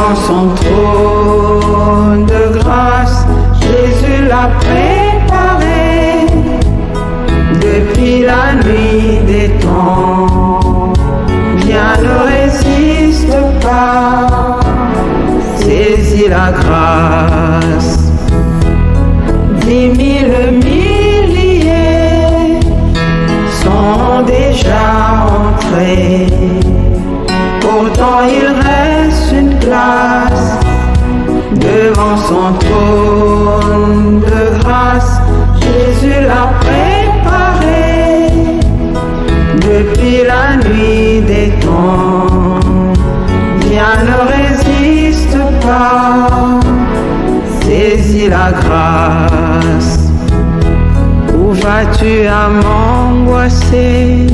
devant son trône de grâce. Jésus l'a préparé depuis la nuit des temps. Bien ne résiste pas, saisis la grâce. 10 000 milliers sont déjà entrés. Pourtant il reste une place devant son trône de grâce. Jésus l'a préparé depuis la nuit des temps. Bien ne résiste pas, saisis la grâce. Où vas-tu à m'angoisser?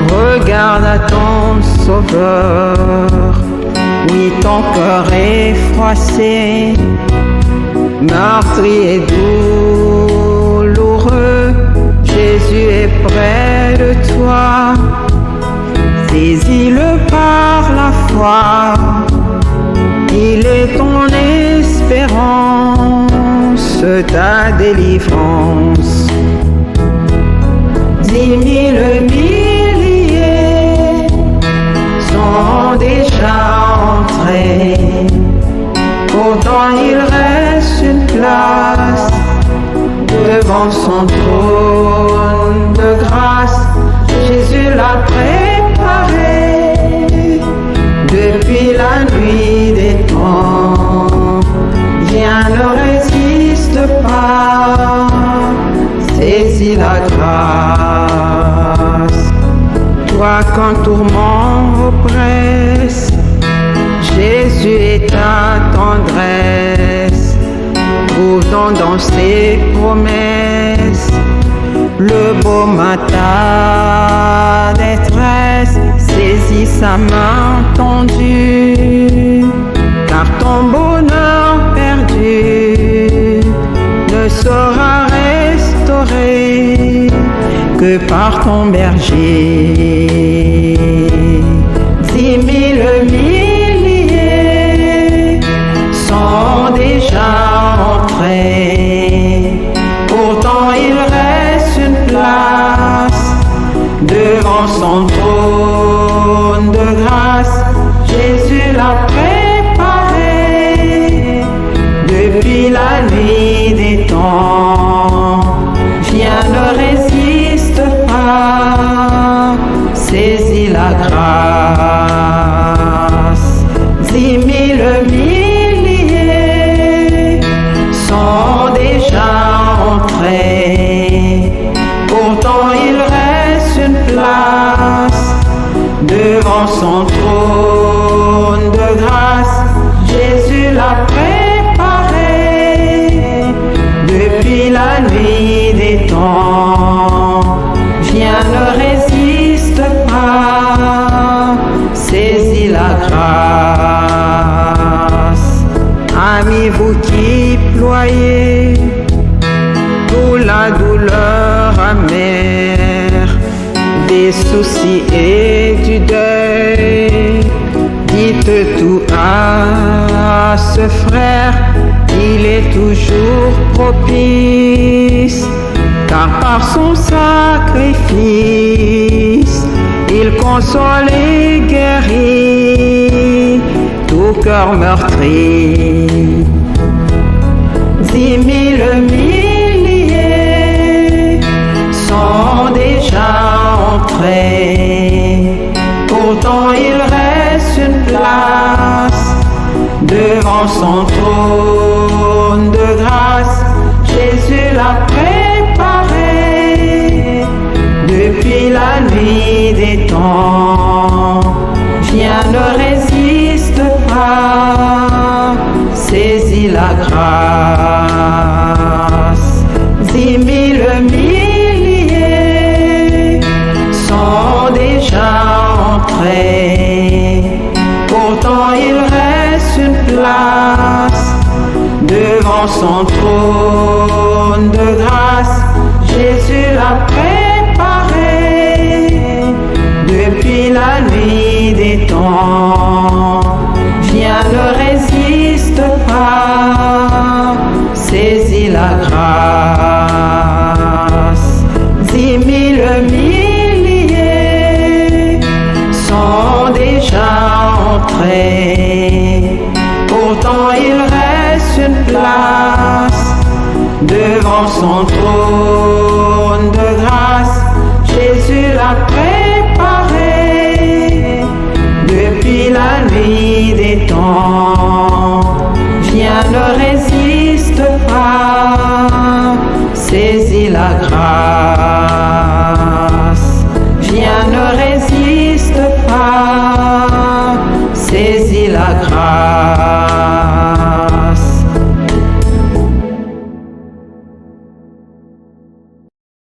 Regarde à ton sauveur. Oui, ton cœur est froissé, meurtri et douloureux. Jésus est près de toi, saisis-le par la foi. Il est ton espérance, ta délivrance. 10 000 milliers sont déjà entrés. Pourtant il reste une place devant son trône de grâce. Jésus l'a préparé depuis la nuit des temps. Rien ne résiste pas, saisis la grâce. Toi qu'un tourment oppresse, Jésus est ta tendresse. Trouve donc dans ses promesses le baume à ta détresse. Saisis sa main tendue, car ton bonheur perdu ne sera restauré que par ton berger. 10 000 milliers sont déjà entrés. Pourtant il reste une place devant son trône de grâce. Jésus l'a préparé depuis la nuit des temps. Rien ne résiste pas, saisis la grâce. 10 000 milliers sont déjà entrés. Pourtant il reste une place devant son trône de grâce. Jésus l'a préparé depuis la nuit des temps. Rien ne résiste pas, saisis la grâce. Amis, vous qui ployez pour la douleur amère des soucis et du deuil, dites tout à ce frère, il est toujours propice, car par son sacrifice, il console et guérit tout cœur meurtri. 10 000 milliers sont déjà entrés. Pourtant il reste une place devant son trône de grâce. Jésus l'a préparé depuis la nuit des temps. Rien ne résiste pas, saisis la grâce. 10 000 milliers sont déjà entrés. Pourtant il reste une place devant son trône de grâce. Jésus l'a préparé depuis la nuit des temps. Viens il reste une place devant son trône de grâce. Jésus l'a préparé depuis la nuit des temps. Viens, ne résiste pas, saisis la grâce. Viens, ne résiste pas, saisis la grâce.